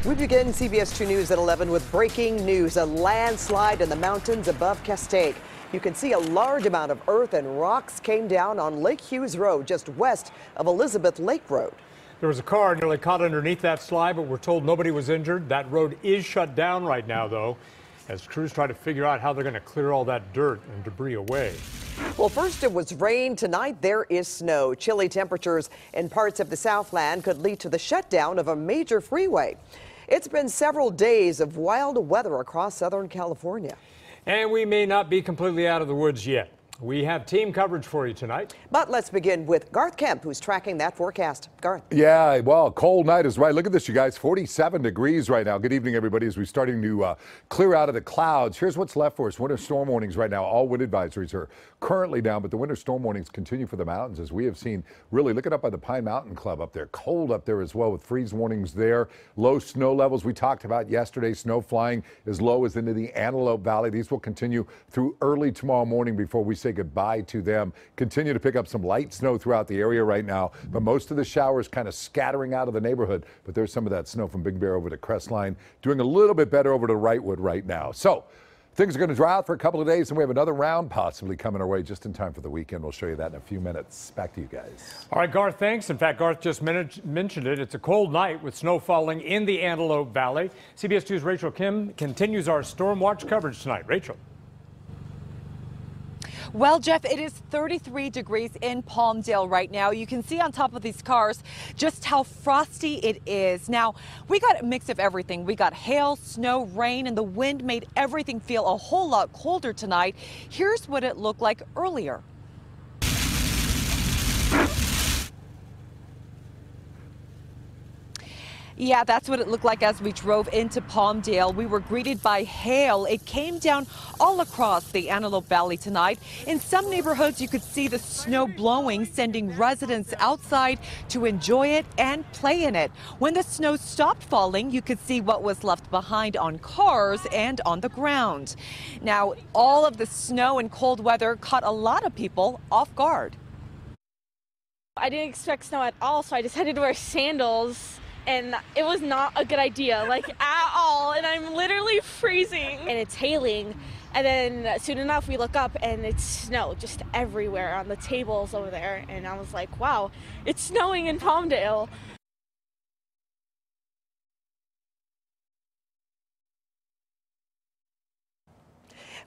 We begin CBS 2 News at 11 with breaking news. A landslide in the mountains above Castaic. You can see a large amount of earth and rocks came down on Lake Hughes Road, just west of Elizabeth Lake Road. There was a car nearly caught underneath that slide, but we're told nobody was injured. That road is shut down right now, though, as crews try to figure out how they're going to clear all that dirt and debris away. Well, first it was rain. Tonight there is snow. Chilly temperatures in parts of the Southland could lead to the shutdown of a major freeway. It's been several days of wild weather across Southern California. And we may not be completely out of the woods yet. We have team coverage for you tonight. But let's begin with Garth Kemp, who's tracking that forecast. Garth. Yeah, well, cold night is right. Look at this, you guys. 47 degrees right now. Good evening, everybody, as we're starting to clear out of the clouds. Here's what's left for us. Winter storm warnings right now. All wind advisories are currently down, but the winter storm warnings continue for the mountains, as we have seen. Really, look it up by the Pine Mountain Club up there. Cold up there as well, with freeze warnings there. Low snow levels we talked about yesterday. Snow flying as low as into the Antelope Valley. These will continue through early tomorrow morning before we say goodbye to them. Continue to pick up some light snow throughout the area right now, but most of the showers kind of scattering out of the neighborhood. But there's some of that snow from Big Bear over to Crestline, doing a little bit better over to Wrightwood right now. So things are going to dry out for a couple of days, and we have another round possibly coming our way just in time for the weekend. We'll show you that in a few minutes. Back to you guys. All right, Garth, thanks. In fact, Garth just mentioned it. It's a cold night with snow falling in the Antelope Valley. CBS 2's Rachel Kim continues our storm watch coverage tonight. Rachel. Well, Jeff, it is 33 degrees in Palmdale right now. You can see on top of these cars just how frosty it is. Now, we got a mix of everything. We got hail, snow, rain, and the wind made everything feel a whole lot colder tonight. Here's what it looked like earlier. Yeah, that's what it looked like as we drove into Palmdale. We were greeted by hail. It came down all across the Antelope Valley tonight. In some neighborhoods, you could see the snow blowing, sending residents outside to enjoy it and play in it. When the snow stopped falling, you could see what was left behind on cars and on the ground. Now, all of the snow and cold weather caught a lot of people off guard. I didn't expect snow at all, so I decided to wear sandals. And it was not a good idea, like at all. And I'm literally freezing. And it's hailing. And then soon enough, we look up and it's snow just everywhere on the tables over there. And I was like, wow, it's snowing in Palmdale.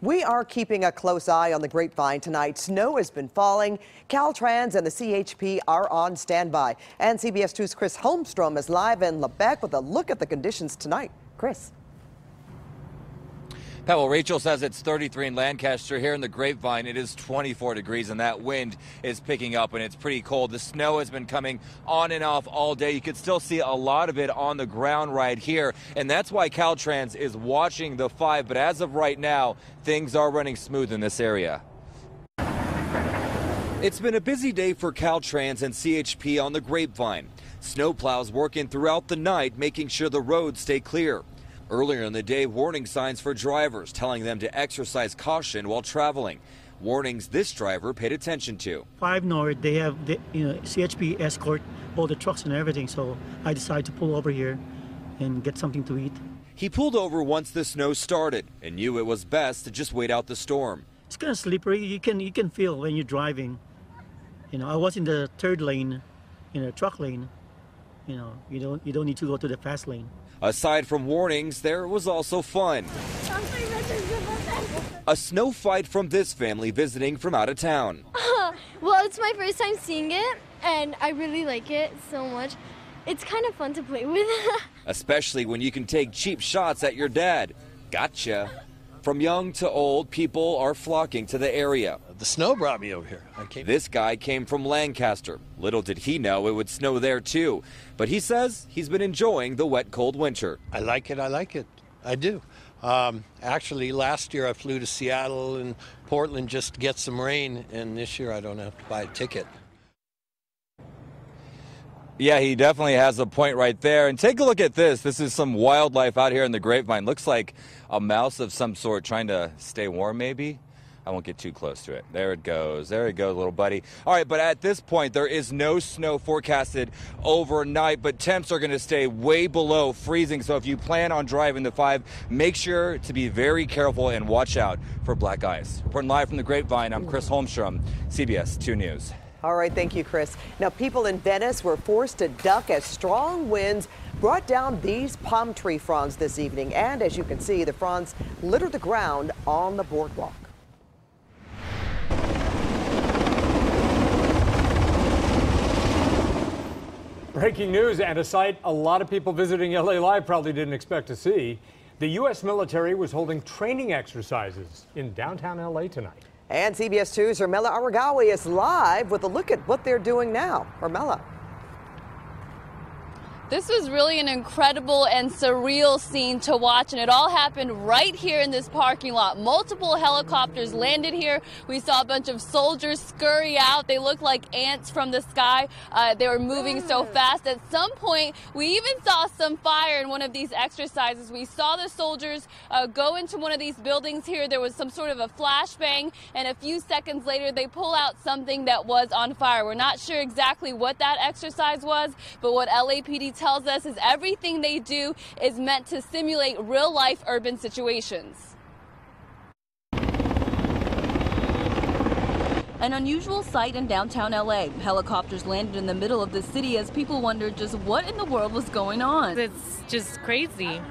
We are keeping a close eye on the grapevine tonight. Snow has been falling. Caltrans and the CHP are on standby. And CBS 2's Chris Holmstrom is live in Lebec with a look at the conditions tonight. Chris. Well, Rachel says it's 33 in Lancaster. Here in the Grapevine, it is 24 degrees, and that wind is picking up, and it's pretty cold. The snow has been coming on and off all day. You could still see a lot of it on the ground right here, and that's why Caltrans is watching the 5. But as of right now, things are running smooth in this area. It's been a busy day for Caltrans and CHP on the Grapevine. Snowplows working throughout the night, making sure the roads stay clear. Earlier in the day, warning signs for drivers telling them to exercise caution while traveling. Warnings this driver paid attention to. 5 North, they have CHP escort all the trucks and everything, so I decided to pull over here and get something to eat. He pulled over once the snow started and knew it was best to just wait out the storm. It's kind of slippery. You can feel when you're driving. I was in the 3rd lane, truck lane. You don't need to go to the fast lane. Aside from warnings, there was also fun. A snow fight from this family visiting from out of town. Well, it's my first time seeing it, and I really like it so much. It's kind of fun to play with. Especially when you can take cheap shots at your dad. Gotcha. From young to old, people are flocking to the area. The snow brought me over here. This guy came from Lancaster. Little did he know it would snow there too. But he says he's been enjoying the wet, cold winter. I like it. I do. Actually, last year I flew to Seattle and Portland just to get some rain, and this year I don't have to buy a ticket. Yeah, he definitely has a point right there. And take a look at this. This is some wildlife out here in the Grapevine. Looks like a mouse of some sort trying to stay warm, maybe. I won't get too close to it. There it goes. There it goes, little buddy. All right, but at this point, there is no snow forecasted overnight, but temps are going to stay way below freezing. So if you plan on driving the 5, make sure to be very careful and watch out for black ice. Reporting live from the Grapevine, I'm Chris Holmstrom, CBS 2 News. All right, thank you, Chris. Now, people in Venice were forced to duck as strong winds brought down these palm tree fronds this evening. And as you can see, the fronds littered the ground on the boardwalk. Breaking news, and a sight a lot of people visiting LA Live probably didn't expect to see. The U.S. military was holding training exercises in downtown LA tonight. And CBS 2's Hermela Aragawi is live with a look at what they're doing now. Hermela. This was really an incredible and surreal scene to watch, and it all happened right here in this parking lot. Multiple helicopters landed here. We saw a bunch of soldiers scurry out. They looked like ants from the sky. They were moving so fast. At some point, we even saw some fire in one of these exercises. We saw the soldiers go into one of these buildings here. There was some sort of a flashbang, and a few seconds later, they pull out something that was on fire. We're not sure exactly what that exercise was, but what LAPD tells us is everything they do is meant to simulate real-life urban situations. An unusual sight in downtown LA. Helicopters landed in the middle of the city as people wondered just what in the world was going on. It's just crazy.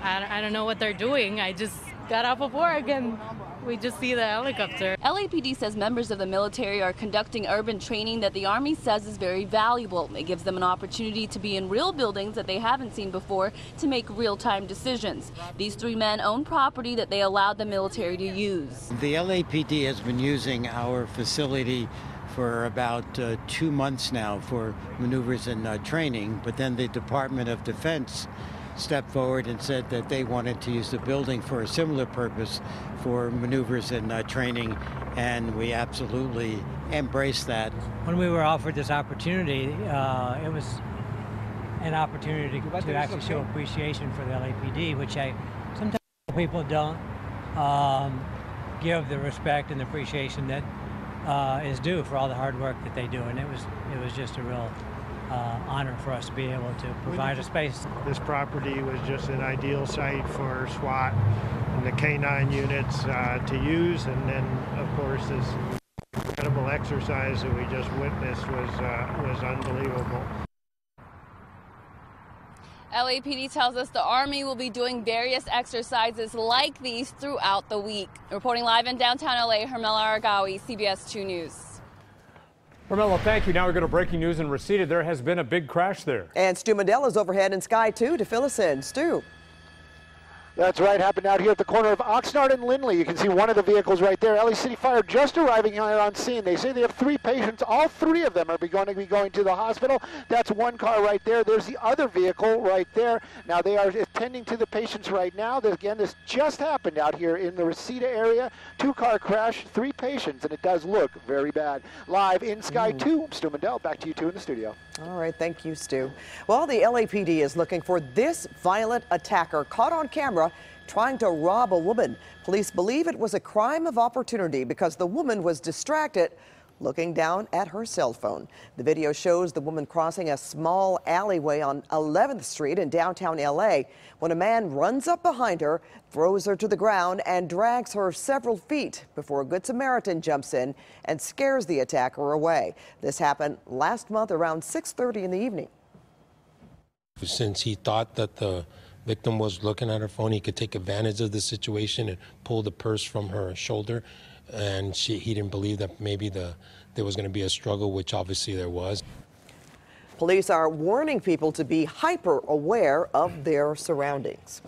I don't know what they're doing. I just got off of work and we just see the helicopter. LAPD says members of the military are conducting urban training that the Army says is very valuable. It gives them an opportunity to be in real buildings that they haven't seen before to make real-time decisions. These 3 men own property that they allowed the military to use. The LAPD has been using our facility for about 2 months now for maneuvers and training, but then the Department of Defense stepped forward and said that they wanted to use the building for a similar purpose for maneuvers and training, and we absolutely embraced that. When we were offered this opportunity, it was an opportunity to actually show appreciation for the LAPD, which sometimes people don't give the respect and appreciation that is due for all the hard work that they do, and it was just a real honor for us to be able to provide a space. This property was just an ideal site for SWAT and the K-9 units to use, and then of course this incredible exercise that we just witnessed was unbelievable. LAPD tells us the Army will be doing various exercises like these throughout the week. Reporting live in downtown LA, Hermela Aragawi, CBS 2 News. Hermela, thank you. Now we go to breaking news in Reseda. There has been a big crash there. And Stu Mandel is overhead in Sky 2 to fill us in. Stu. That's right. Happened out here at the corner of Oxnard and Lindley. You can see one of the vehicles right there. LA City Fire just arriving here on scene. They say they have 3 patients. All 3 of them are going to be going to the hospital. That's one car right there. There's the other vehicle right there. Now they are attending to the patients right now. This just happened out here in the Reseda area. 2-car crash, 3 patients, and it does look very bad. Live in Sky 2, Stu Mandel. Back to you 2 in the studio. All right, thank you, Stu. Well, the LAPD is looking for this violent attacker caught on camera trying to rob a woman. Police believe it was a crime of opportunity because the woman was distracted looking down at her cell phone. The video shows the woman crossing a small alleyway on 11th Street in downtown LA when a man runs up behind her, throws her to the ground, and drags her several feet before a Good Samaritan jumps in and scares the attacker away. This happened last month around 6:30 in the evening. Since he thought that the victim was looking at her phone, he could take advantage of the situation and pull the purse from her shoulder. And he didn't believe that maybe there was going to be a struggle, which obviously there was. Police are warning people to be hyper aware of their surroundings.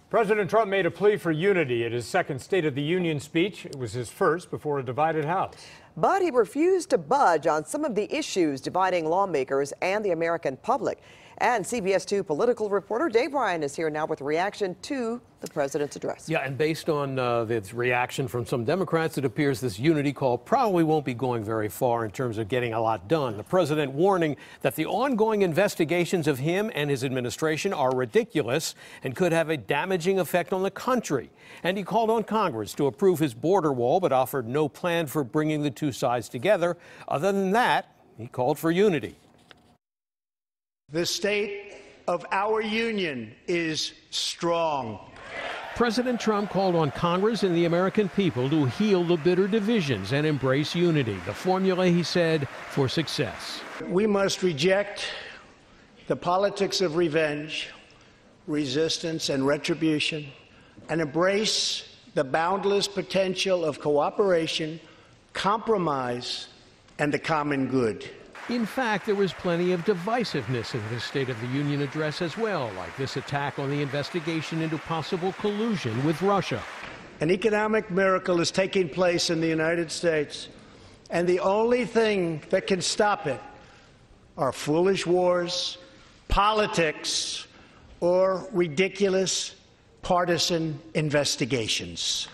President Trump made a plea for unity at his second State of the Union speech. It was his first before a divided House. But he refused to budge on some of the issues dividing lawmakers and the American public. And CBS 2 political reporter Dave Ryan is here now with a reaction to the president's address. Yeah, and based on this reaction from some Democrats, it appears this unity call probably won't be going very far in terms of getting a lot done. The president warning that the ongoing investigations of him and his administration are ridiculous and could have a damaging effect on the country. And he called on Congress to approve his border wall, but offered no plan for bringing the two sides together. Other than that, he called for unity. The state of our union is strong. President Trump called on Congress and the American people to heal the bitter divisions and embrace unity, the formula, he said, for success. We must reject the politics of revenge, resistance, and retribution, and embrace the boundless potential of cooperation, compromise, and the common good. In fact, there was plenty of divisiveness in his State of the Union address as well, like this attack on the investigation into possible collusion with Russia. An economic miracle is taking place in the United States, and the only thing that can stop it are foolish wars, politics, or ridiculous partisan investigations.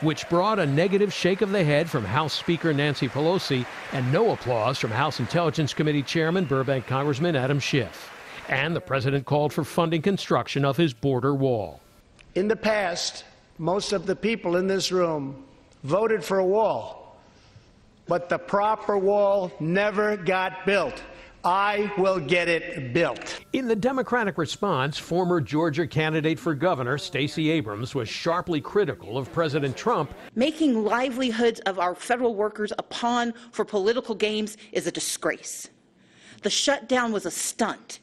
Which brought a negative shake of the head from House Speaker Nancy Pelosi and no applause from House Intelligence Committee Chairman Burbank Congressman Adam Schiff. And the president called for funding construction of his border wall. In the past, most of the people in this room voted for a wall, but the proper wall never got built. I will get it built. In the Democratic response, former Georgia candidate for governor Stacey Abrams was sharply critical of President Trump. Making livelihoods of our federal workers a pawn for political games is a disgrace. The shutdown was a stunt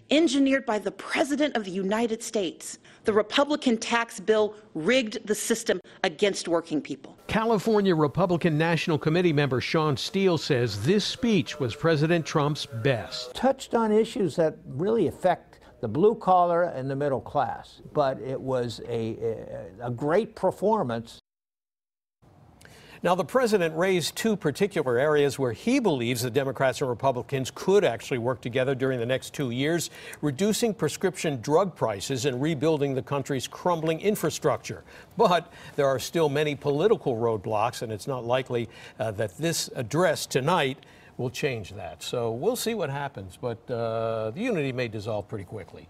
engineered by the President of the United States. The Republican tax bill rigged the system against working people. California Republican National Committee member Sean Steele says this speech was President Trump's best. Touched on issues that really affect the blue collar and the middle class, but it was a great performance. Now, the president raised two particular areas where he believes the Democrats and Republicans could actually work together during the next 2 years, reducing prescription drug prices and rebuilding the country's crumbling infrastructure. But there are still many political roadblocks, and it's not likely that this address tonight will change that. So we'll see what happens, but the unity may dissolve pretty quickly.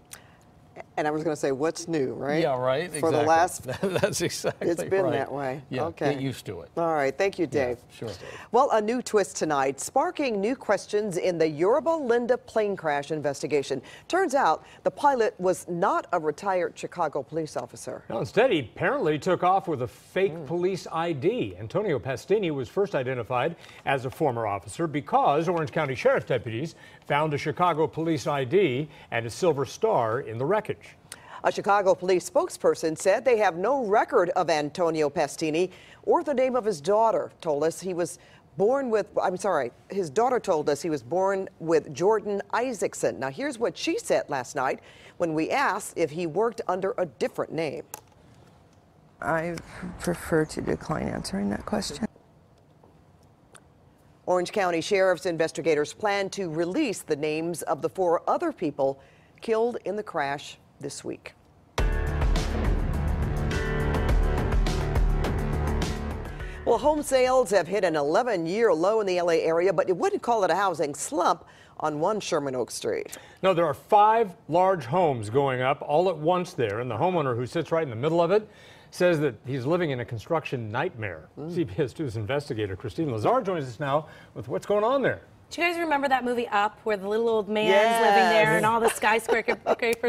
And I was going to say, what's new, right? Yeah, right. For the last... That's exactly It's been right. that way. Yeah, okay. Get used to it. All right. Thank you, Dave. Yeah, sure. Well, a new twist tonight, sparking new questions in the Yorba Linda plane crash investigation. Turns out the pilot was not a retired Chicago police officer. No, instead, he apparently took off with a fake police ID. Antonio Pastini was first identified as a former officer because Orange County Sheriff's deputies found a Chicago police ID and a silver star in the wreckage. A Chicago police spokesperson said they have no record of Antonio Pastini or the name of his daughter. Told us he was born with, his daughter told us he was born with Jordan Isaacson. Now here's what she said last night when we asked if he worked under a different name. I prefer to decline answering that question. Orange County Sheriff's investigators plan to release the names of the 4 other people killed in the crash this week. Well, home sales have hit an 11-year low in the LA area, but it wouldn't call it a housing slump on one Sherman Oaks street. No, there are 5 large homes going up all at once there, and the homeowner who sits right in the middle of it says that he's living in a construction nightmare. CBS 2's investigator Christine Lazar joins us now with what's going on there. Do you guys remember that movie Up, where the little old man's living there and all the skyscrapers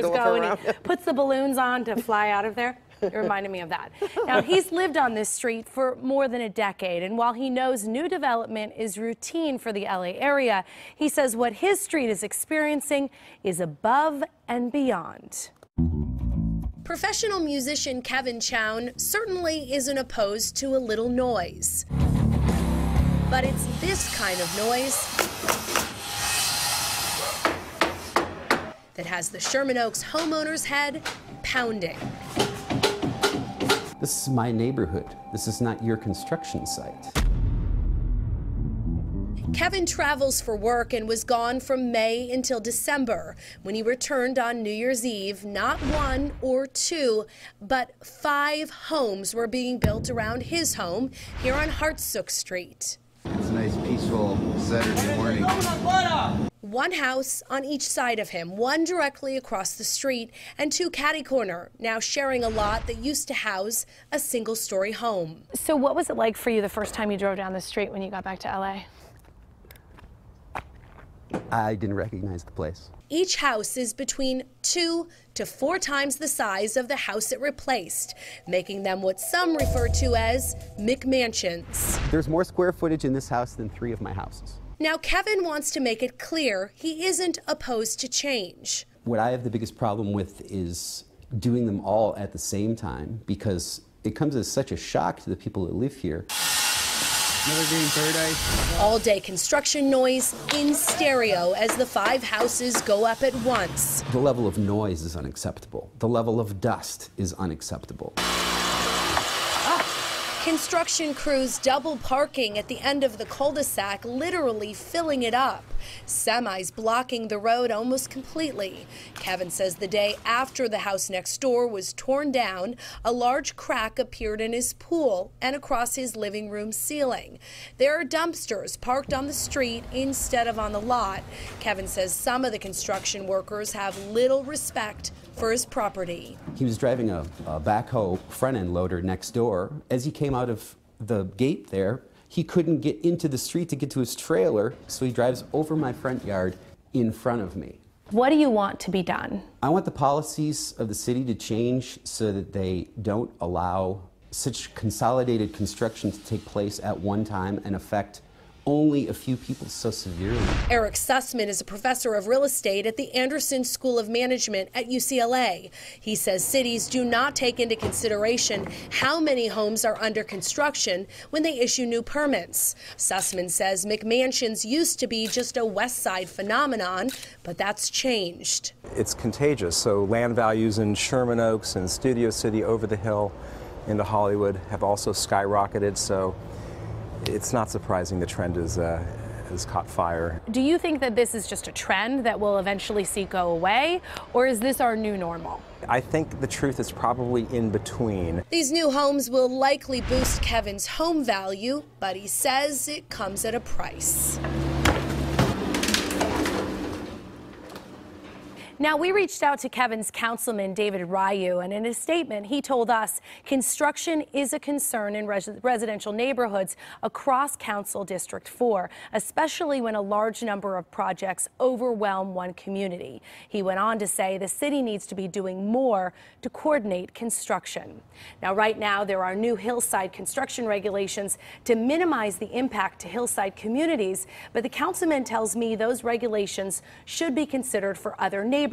go and he puts the balloons on to fly out of there? It reminded me of that. Now, he's lived on this street for more than a decade, and while he knows new development is routine for the LA area, he says what his street is experiencing is above and beyond. Professional musician Kevin Chown certainly isn't opposed to a little noise. But it's this kind of noise that has the Sherman Oaks homeowner's head pounding. This is my neighborhood. This is not your construction site. Kevin travels for work and was gone from May until December. When he returned on New Year's Eve, not 1 or 2, but 5 homes were being built around his home here on Hartsook Street. It's a nice, peaceful Saturday morning. One house on each side of him, one directly across the street, and 2 catty-corner, now sharing a lot that used to house a single-story home. So what was it like for you the first time you drove down the street when you got back to LA? I didn't recognize the place. Each house is between 2 to 4 times the size of the house it replaced, making them what some refer to as McMansions. There's more square footage in this house than 3 of my houses. Now, Kevin wants to make it clear he isn't opposed to change. What I have the biggest problem with is doing them all at the same time, because it comes as such a shock to the people that live here. Another green paradise. All-day construction noise in stereo as the 5 houses go up at once. The level of noise is unacceptable. The level of dust is unacceptable. Construction crews double parking at the end of the cul-de-sac, literally filling it up. Semis blocking the road almost completely. Kevin says the day after the house next door was torn down, a large crack appeared in his pool and across his living room ceiling. There are dumpsters parked on the street instead of on the lot. Kevin says some of the construction workers have little respect for his property. He was driving a backhoe front-end loader next door. As he came out of the gate there, he couldn't get into the street to get to his trailer, so he drives over my front yard in front of me. What do you want to be done? I want the policies of the city to change so that they don't allow such consolidated construction to take place at one time and affect only a few people so severely. Eric Sussman is a professor of real estate at the Anderson School of Management at UCLA. He says cities do not take into consideration how many homes are under construction when they issue new permits. Sussman says McMansions used to be just a West Side phenomenon, but that's changed. It's contagious, so land values in Sherman Oaks and Studio City over the hill into Hollywood have also skyrocketed, so it's not surprising the trend has caught fire. Do you think that this is just a trend that we'll eventually see go away, or is this our new normal? I think the truth is probably in between. These new homes will likely boost Kevin's home value, but he says it comes at a price. Now, we reached out to Kevin's councilman, David Ryu, and in a statement, he told us construction is a concern in residential neighborhoods across Council District 4, especially when a large number of projects overwhelm one community. He went on to say the city needs to be doing more to coordinate construction. Now, right now, there are new hillside construction regulations to minimize the impact to hillside communities, but the councilman tells me those regulations should be considered for other neighborhoods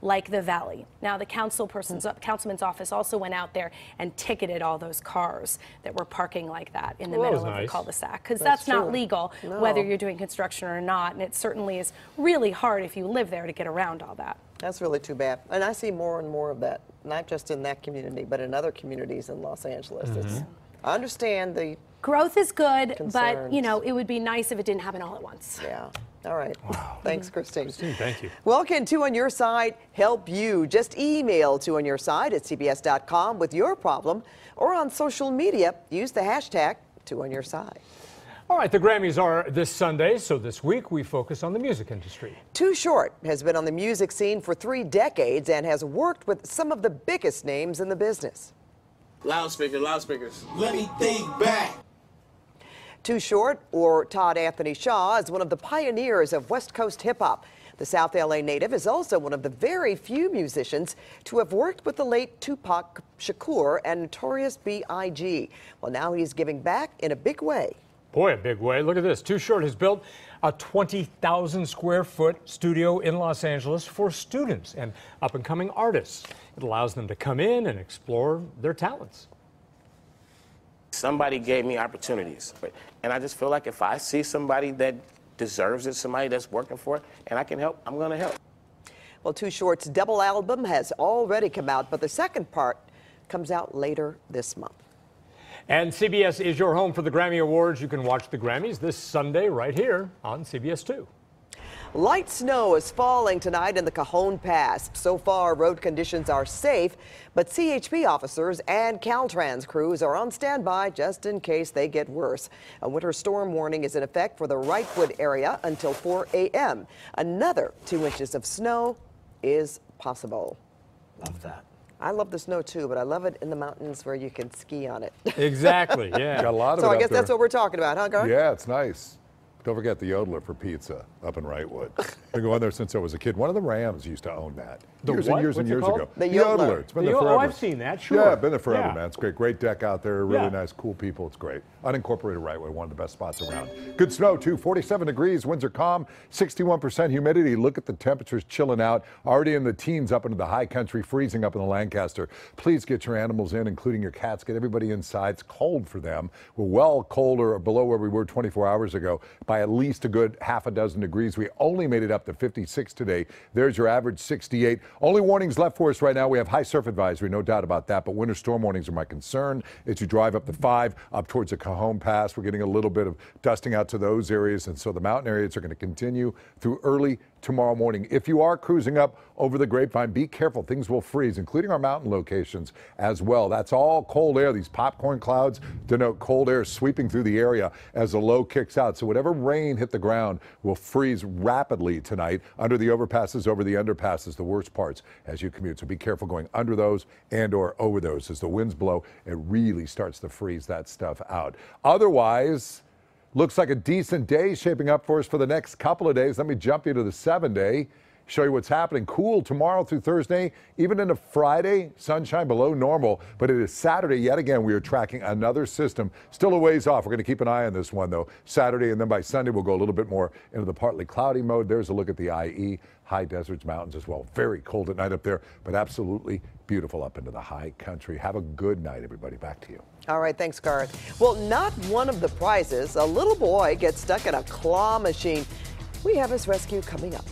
like the Valley. Now, the councilman's office also went out there and ticketed all those cars that were parking like that in the middle of the cul-de-sac, because that's not legal, whether you're doing construction or not, and it certainly is really hard if you live there to get around all that. That's really too bad. And I see more and more of that, not just in that community, but in other communities in Los Angeles. I understand the growth is good, concerns. but, you know, it would be nice if it didn't happen all at once. Yeah. All right. Wow. Thanks, Christine. Christine, thank you. Well, can Two on Your Side help you? Just email Two on Your Side at cbs.com with your problem, or on social media, use the hashtag Two on Your Side. All right, the Grammys are this Sunday, so this week we focus on the music industry. Too Short has been on the music scene for 3 decades and has worked with some of the biggest names in the business. Loudspeakers, loudspeakers. Let me think back. Too Short, or Todd Anthony Shaw, is one of the pioneers of West Coast hip-hop. The South LA native is also one of the very few musicians to have worked with the late Tupac Shakur and Notorious B.I.G. Well, now he's giving back in a big way. Boy, a big way. Look at this. Too Short has built a 20,000 square foot studio in Los Angeles for students and up-and-coming artists. It allows them to come in and explore their talents. Somebody gave me opportunities, and I just feel like if I see somebody that deserves it, somebody that's working for it, and I can help, I'm going to help. Well, Too Short's double album has already come out, but the second part comes out later this month. And CBS is your home for the Grammy Awards. You can watch the Grammys this Sunday right here on CBS 2. Light snow is falling tonight in the Cajon Pass. So far, road conditions are safe, but CHP officers and Caltrans crews are on standby just in case they get worse. A winter storm warning is in effect for the Wrightwood area until 4 a.m. Another 2 inches of snow is possible. Love that. I love the snow too, but I love it in the mountains where you can ski on it. Exactly, yeah. Got a lot of So it I up guess there. that's what we're talking about, huh, Gar? Yeah, it's nice. Don't forget the Yodeler for pizza up in Wrightwood. Been going there since I was a kid. One of the Rams used to own that. The years what? and years What's and it years called? ago. The Yodeler. It's been there forever. Oh, I've seen that, sure. Yeah, been there forever, Yeah. man. It's great. Great deck out there. Really Yeah. nice, cool people. It's great. Unincorporated Wrightwood, one of the best spots around. Good snow, too. 47 degrees. Winds are calm. 61% humidity. Look at the temperatures chilling out. Already in the teens up into the high country, freezing up in the Lancaster. Please get your animals in, including your cats. Get everybody inside. It's cold for them. We're well colder or below where we were 24 hours ago by at least a good half a dozen degrees. We only made it up to 56 today. There's your average 68. Only warnings left for us right now. We have high surf advisory, no doubt about that, but winter storm warnings are my concern as you drive up the 5 up towards the Cajon Pass. We're getting a little bit of dusting out to those areas, and so the mountain areas are going to continue through early tomorrow morning. If you are cruising up over the Grapevine, be careful. Things will freeze, including our mountain locations as well. That's all cold air. These popcorn clouds denote cold air sweeping through the area as the low kicks out. So whatever rain hit the ground will freeze rapidly tonight under the overpasses, over the underpasses, the worst parts as you commute. So be careful going under those and or over those. As the winds blow, it really starts to freeze that stuff out. Otherwise, looks like a decent day shaping up for us for the next couple of days. Let me jump you to the 7-day, show you what's happening. Cool tomorrow through Thursday, even into Friday, sunshine below normal. But it is Saturday yet again. We are tracking another system. Still a ways off. We're going to keep an eye on this one, though. Saturday, and then by Sunday, we'll go a little bit more into the partly cloudy mode. There's a look at the IE, high deserts, mountains as well. Very cold at night up there, but absolutely beautiful up into the high country. Have a good night, everybody. Back to you. All right, thanks, Garth. Well, not one of the prizes. A little boy gets stuck in a claw machine. We have his rescue coming up.